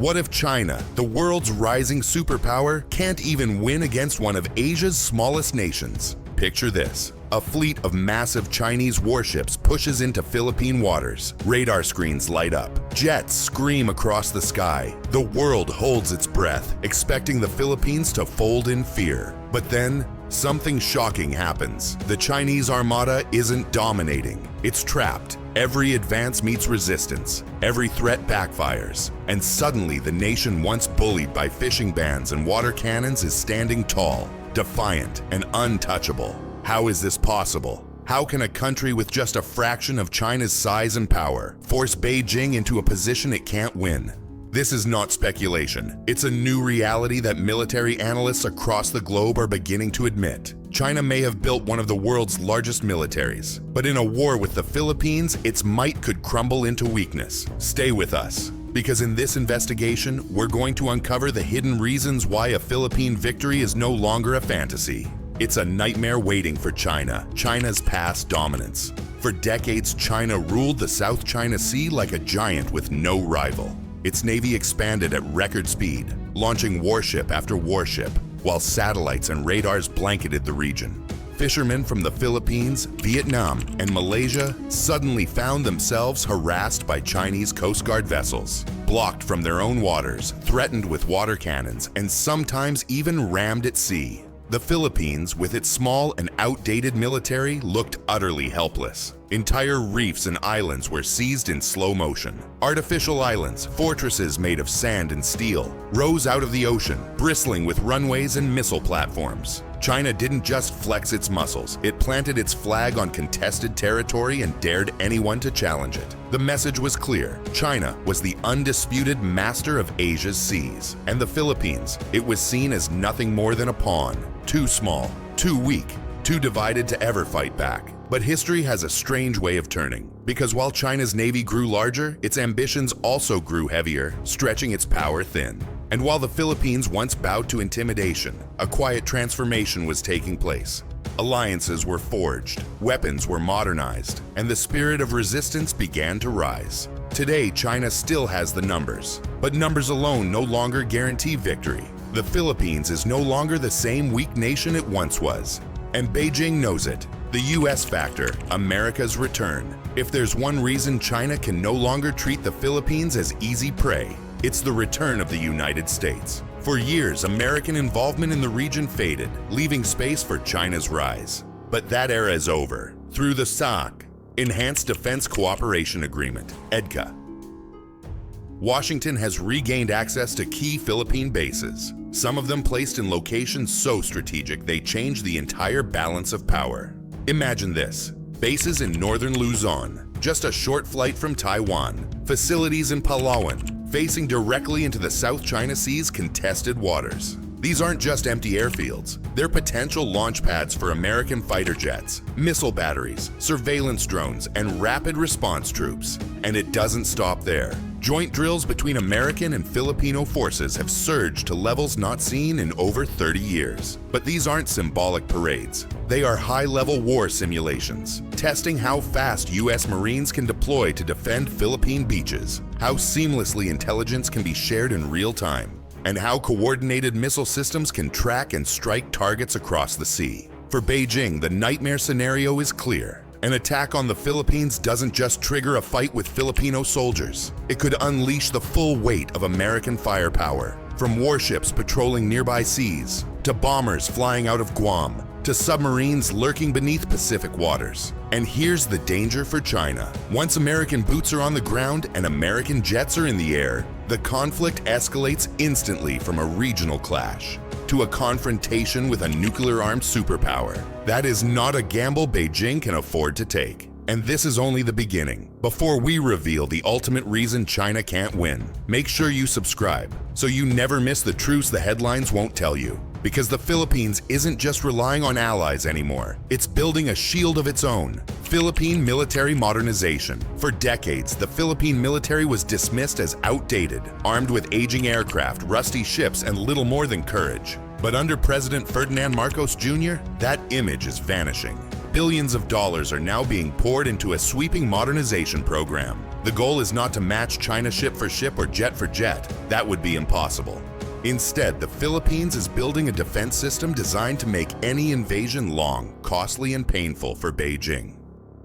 What if China, the world's rising superpower, can't even win against one of Asia's smallest nations? Picture this. A fleet of massive Chinese warships pushes into Philippine waters. Radar screens light up. Jets scream across the sky. The world holds its breath, expecting the Philippines to fold in fear. But then, something shocking happens. The Chinese armada isn't dominating. It's trapped. Every advance meets resistance. Every threat backfires. And suddenly, the nation once bullied by fishing bans and water cannons is standing tall, defiant, and untouchable. How is this possible? How can a country with just a fraction of China's size and power force Beijing into a position it can't win? This is not speculation. It's a new reality that military analysts across the globe are beginning to admit. China may have built one of the world's largest militaries, but in a war with the Philippines, its might could crumble into weakness. Stay with us, because in this investigation, we're going to uncover the hidden reasons why a Philippine victory is no longer a fantasy. It's a nightmare waiting for China's past dominance. For decades, China ruled the South China Sea like a giant with no rival. Its navy expanded at record speed, launching warship after warship, while satellites and radars blanketed the region. Fishermen from the Philippines, Vietnam, and Malaysia suddenly found themselves harassed by Chinese Coast Guard vessels, blocked from their own waters, threatened with water cannons, and sometimes even rammed at sea. The Philippines, with its small and outdated military, looked utterly helpless. Entire reefs and islands were seized in slow motion. Artificial islands, fortresses made of sand and steel, rose out of the ocean, bristling with runways and missile platforms. China didn't just flex its muscles, it planted its flag on contested territory and dared anyone to challenge it. The message was clear. China was the undisputed master of Asia's seas, and the Philippines, it was seen as nothing more than a pawn. Too small, too weak, too divided to ever fight back. But history has a strange way of turning, because while China's navy grew larger, its ambitions also grew heavier, stretching its power thin. And while the Philippines once bowed to intimidation, a quiet transformation was taking place. Alliances were forged, weapons were modernized, and the spirit of resistance began to rise. Today, China still has the numbers, but numbers alone no longer guarantee victory. The Philippines is no longer the same weak nation it once was, and Beijing knows it. The US factor, America's return. If there's one reason China can no longer treat the Philippines as easy prey, it's the return of the United States. For years, American involvement in the region faded, leaving space for China's rise. But that era is over. Through the SAC, Enhanced Defense Cooperation Agreement, EDCA, Washington has regained access to key Philippine bases, some of them placed in locations so strategic they change the entire balance of power. Imagine this: bases in northern Luzon, just a short flight from Taiwan, facilities in Palawan, facing directly into the South China Sea's contested waters. These aren't just empty airfields, they're potential launch pads for American fighter jets, missile batteries, surveillance drones, and rapid response troops. And it doesn't stop there. Joint drills between American and Filipino forces have surged to levels not seen in over 30 years. But these aren't symbolic parades. They are high-level war simulations, testing how fast US Marines can deploy to defend Philippine beaches, how seamlessly intelligence can be shared in real time, and how coordinated missile systems can track and strike targets across the sea. For Beijing, the nightmare scenario is clear. An attack on the Philippines doesn't just trigger a fight with Filipino soldiers. It could unleash the full weight of American firepower, from warships patrolling nearby seas, to bombers flying out of Guam, to submarines lurking beneath Pacific waters. And here's the danger for China. Once American boots are on the ground and American jets are in the air, the conflict escalates instantly from a regional clash to a confrontation with a nuclear-armed superpower. That is not a gamble Beijing can afford to take. And this is only the beginning. Before we reveal the ultimate reason China can't win, make sure you subscribe so you never miss the truths the headlines won't tell you. Because the Philippines isn't just relying on allies anymore, it's building a shield of its own. Philippine military modernization. For decades, the Philippine military was dismissed as outdated, armed with aging aircraft, rusty ships, and little more than courage. But under President Ferdinand Marcos Jr., that image is vanishing. Billions of dollars are now being poured into a sweeping modernization program. The goal is not to match China ship for ship or jet for jet. That would be impossible. Instead, the Philippines is building a defense system designed to make any invasion long, costly, and painful for Beijing.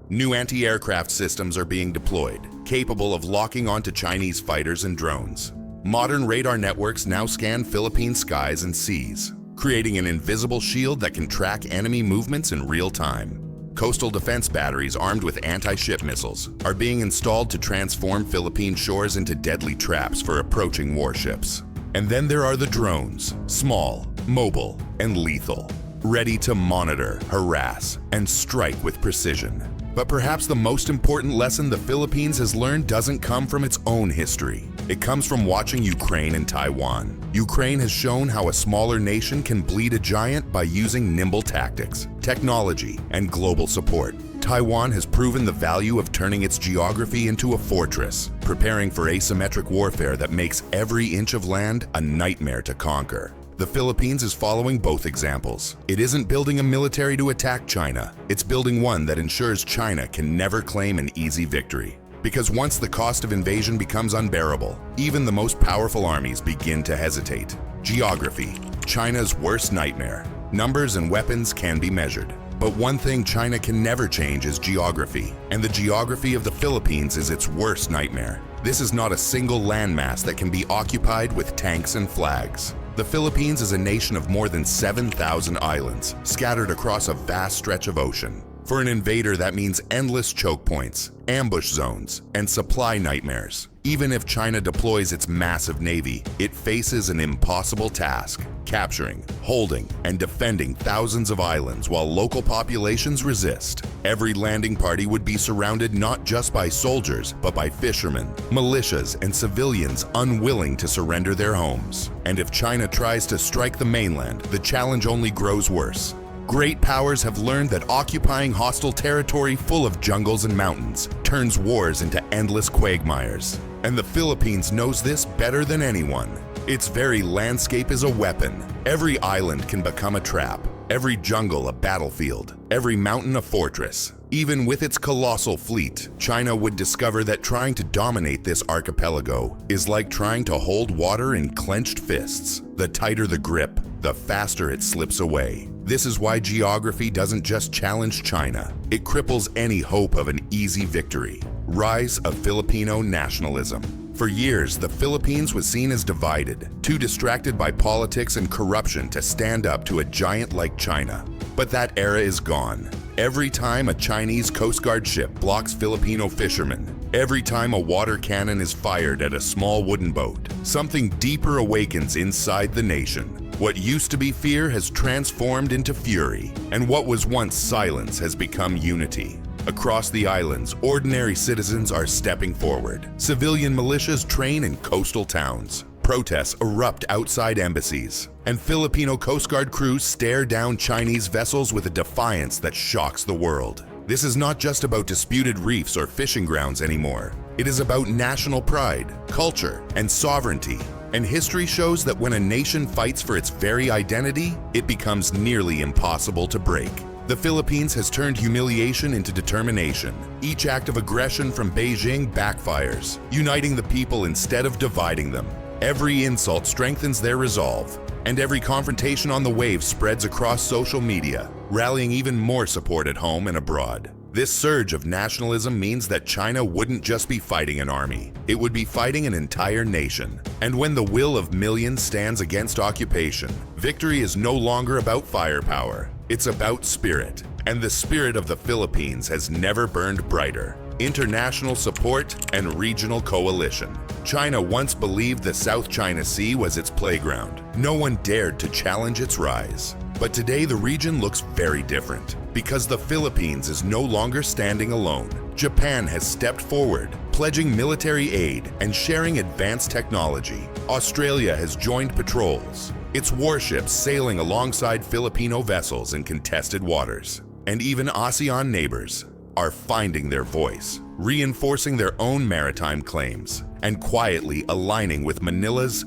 New anti-aircraft systems are being deployed, capable of locking onto Chinese fighters and drones. Modern radar networks now scan Philippine skies and seas, creating an invisible shield that can track enemy movements in real time. Coastal defense batteries armed with anti-ship missiles are being installed to transform Philippine shores into deadly traps for approaching warships. And then there are the drones, small, mobile, and lethal, ready to monitor, harass, and strike with precision. But perhaps the most important lesson the Philippines has learned doesn't come from its own history. It comes from watching Ukraine and Taiwan. Ukraine has shown how a smaller nation can bleed a giant by using nimble tactics, technology, and global support. Taiwan has proven the value of turning its geography into a fortress, preparing for asymmetric warfare that makes every inch of land a nightmare to conquer. The Philippines is following both examples. It isn't building a military to attack China. It's building one that ensures China can never claim an easy victory. Because once the cost of invasion becomes unbearable, even the most powerful armies begin to hesitate. Geography, China's worst nightmare. Numbers and weapons can be measured. But one thing China can never change is geography, and the geography of the Philippines is its worst nightmare. This is not a single landmass that can be occupied with tanks and flags. The Philippines is a nation of more than 7,000 islands, scattered across a vast stretch of ocean. For an invader, that means endless choke points, ambush zones, and supply nightmares. Even if China deploys its massive navy, it faces an impossible task: capturing, holding, and defending thousands of islands while local populations resist. Every landing party would be surrounded not just by soldiers, but by fishermen, militias, and civilians unwilling to surrender their homes. And if China tries to strike the mainland, the challenge only grows worse. Great powers have learned that occupying hostile territory full of jungles and mountains turns wars into endless quagmires. And the Philippines knows this better than anyone. Its very landscape is a weapon. Every island can become a trap, every jungle a battlefield, every mountain a fortress. Even with its colossal fleet, China would discover that trying to dominate this archipelago is like trying to hold water in clenched fists. The tighter the grip, the faster it slips away. This is why geography doesn't just challenge China, it cripples any hope of an easy victory. Rise of Filipino nationalism. For years, the Philippines was seen as divided, too distracted by politics and corruption to stand up to a giant like China. But that era is gone. Every time a Chinese Coast Guard ship blocks Filipino fishermen, every time a water cannon is fired at a small wooden boat, something deeper awakens inside the nation. What used to be fear has transformed into fury, and what was once silence has become unity. Across the islands, ordinary citizens are stepping forward. Civilian militias train in coastal towns. Protests erupt outside embassies, and Filipino Coast Guard crews stare down Chinese vessels with a defiance that shocks the world. This is not just about disputed reefs or fishing grounds anymore. It is about national pride, culture, and sovereignty. And history shows that when a nation fights for its very identity, it becomes nearly impossible to break. The Philippines has turned humiliation into determination. Each act of aggression from Beijing backfires, uniting the people instead of dividing them. Every insult strengthens their resolve, and every confrontation on the wave spreads across social media, rallying even more support at home and abroad. This surge of nationalism means that China wouldn't just be fighting an army, it would be fighting an entire nation. And when the will of millions stands against occupation, victory is no longer about firepower, it's about spirit. And the spirit of the Philippines has never burned brighter. International support and regional coalition. China once believed the South China Sea was its playground. No one dared to challenge its rise. But today the region looks very different, because the Philippines is no longer standing alone. Japan has stepped forward, pledging military aid and sharing advanced technology. Australia has joined patrols, its warships sailing alongside Filipino vessels in contested waters. And even ASEAN neighbors are finding their voice, reinforcing their own maritime claims, and quietly aligning with Manila's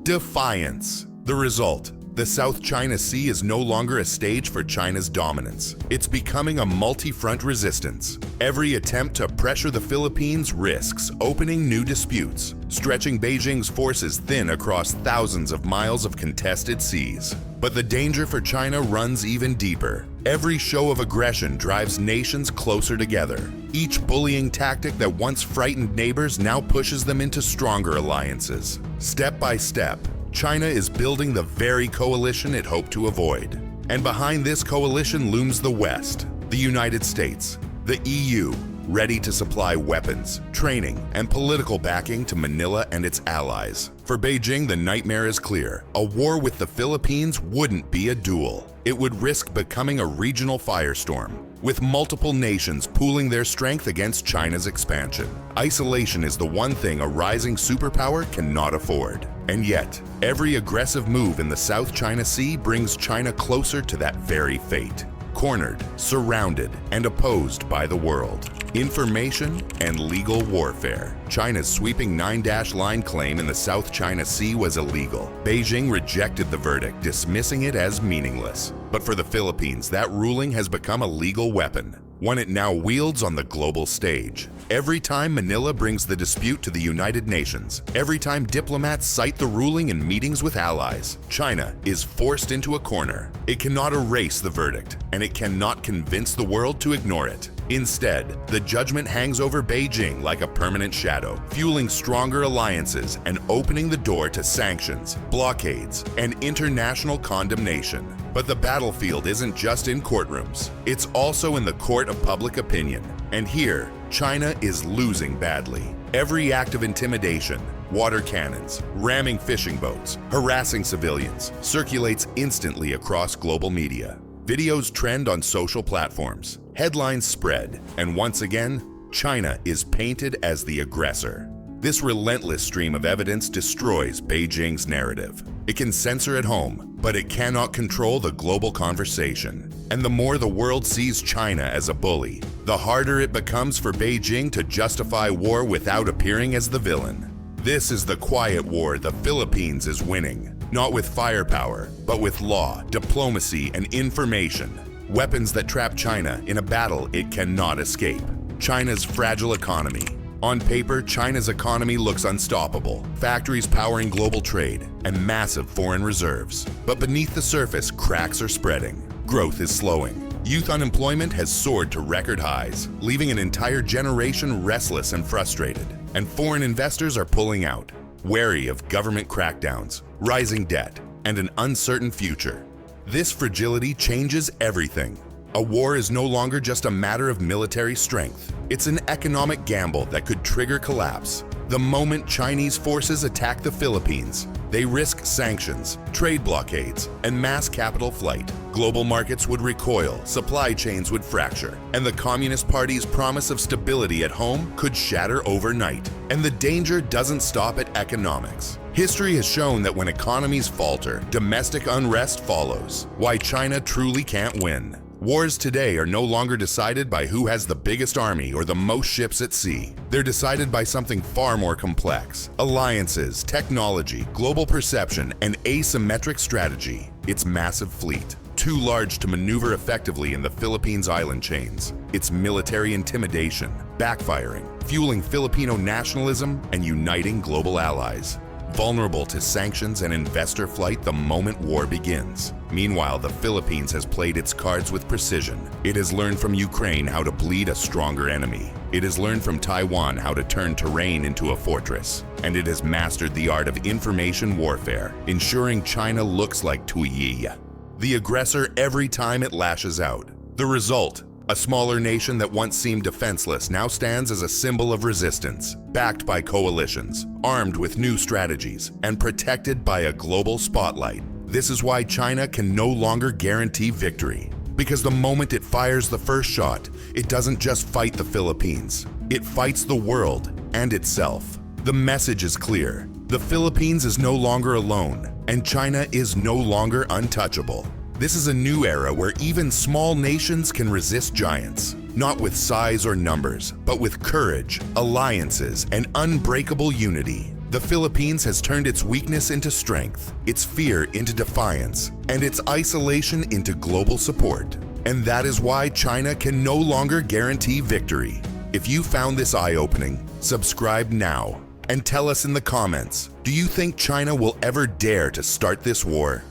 defiance. The result: The South China Sea is no longer a stage for China's dominance. It's becoming a multi-front resistance. Every attempt to pressure the Philippines risks opening new disputes, stretching Beijing's forces thin across thousands of miles of contested seas. But the danger for China runs even deeper. Every show of aggression drives nations closer together. Each bullying tactic that once frightened neighbors now pushes them into stronger alliances. Step by step, China is building the very coalition it hoped to avoid. And behind this coalition looms the West, the United States, the EU, ready to supply weapons, training, and political backing to Manila and its allies. For Beijing, the nightmare is clear. A war with the Philippines wouldn't be a duel. It would risk becoming a regional firestorm, with multiple nations pooling their strength against China's expansion. Isolation is the one thing a rising superpower cannot afford. And yet, every aggressive move in the South China Sea brings China closer to that very fate. Cornered, surrounded, and opposed by the world. Information and legal warfare. China's sweeping 9-line claim in the South China Sea was illegal. Beijing rejected the verdict, dismissing it as meaningless. But for the Philippines, that ruling has become a legal weapon, one it now wields on the global stage. Every time Manila brings the dispute to the United Nations, every time diplomats cite the ruling in meetings with allies, China is forced into a corner. It cannot erase the verdict, and it cannot convince the world to ignore it. Instead, the judgment hangs over Beijing like a permanent shadow, fueling stronger alliances and opening the door to sanctions, blockades, and international condemnation. But the battlefield isn't just in courtrooms. It's also in the court of public opinion. And here, China is losing badly. Every act of intimidation, water cannons, ramming fishing boats, harassing civilians, circulates instantly across global media. Videos trend on social platforms, headlines spread, and once again, China is painted as the aggressor. This relentless stream of evidence destroys Beijing's narrative. It can censor at home, but it cannot control the global conversation. And the more the world sees China as a bully, the harder it becomes for Beijing to justify war without appearing as the villain. This is the quiet war the Philippines is winning. Not with firepower, but with law, diplomacy, and information. Weapons that trap China in a battle it cannot escape. China's fragile economy. On paper, China's economy looks unstoppable. Factories powering global trade and massive foreign reserves. But beneath the surface, cracks are spreading. Growth is slowing. Youth unemployment has soared to record highs, leaving an entire generation restless and frustrated. And foreign investors are pulling out, wary of government crackdowns, rising debt, and an uncertain future. This fragility changes everything. A war is no longer just a matter of military strength. It's an economic gamble that could trigger collapse. The moment Chinese forces attack the Philippines, they risk sanctions, trade blockades, and mass capital flight. Global markets would recoil, supply chains would fracture, and the Communist Party's promise of stability at home could shatter overnight. And the danger doesn't stop at economics. History has shown that when economies falter, domestic unrest follows. Why China truly can't win. Wars today are no longer decided by who has the biggest army or the most ships at sea. They're decided by something far more complex. Alliances, technology, global perception, and asymmetric strategy. Its massive fleet, too large to maneuver effectively in the Philippines island chains. Its military intimidation, backfiring, fueling Filipino nationalism and uniting global allies. Vulnerable to sanctions and investor flight the moment war begins. Meanwhile, the Philippines has played its cards with precision. It has learned from Ukraine how to bleed a stronger enemy. It has learned from Taiwan how to turn terrain into a fortress. And it has mastered the art of information warfare, ensuring China looks like Tuyi, the aggressor every time it lashes out. The result: a smaller nation that once seemed defenseless now stands as a symbol of resistance, backed by coalitions, armed with new strategies, and protected by a global spotlight. This is why China can no longer guarantee victory. Because the moment it fires the first shot, it doesn't just fight the Philippines. It fights the world and itself. The message is clear. The Philippines is no longer alone, and China is no longer untouchable. This is a new era where even small nations can resist giants, not with size or numbers, but with courage, alliances, and unbreakable unity. The Philippines has turned its weakness into strength, its fear into defiance, and its isolation into global support. And that is why China can no longer guarantee victory. If you found this eye-opening, subscribe now and tell us in the comments, do you think China will ever dare to start this war?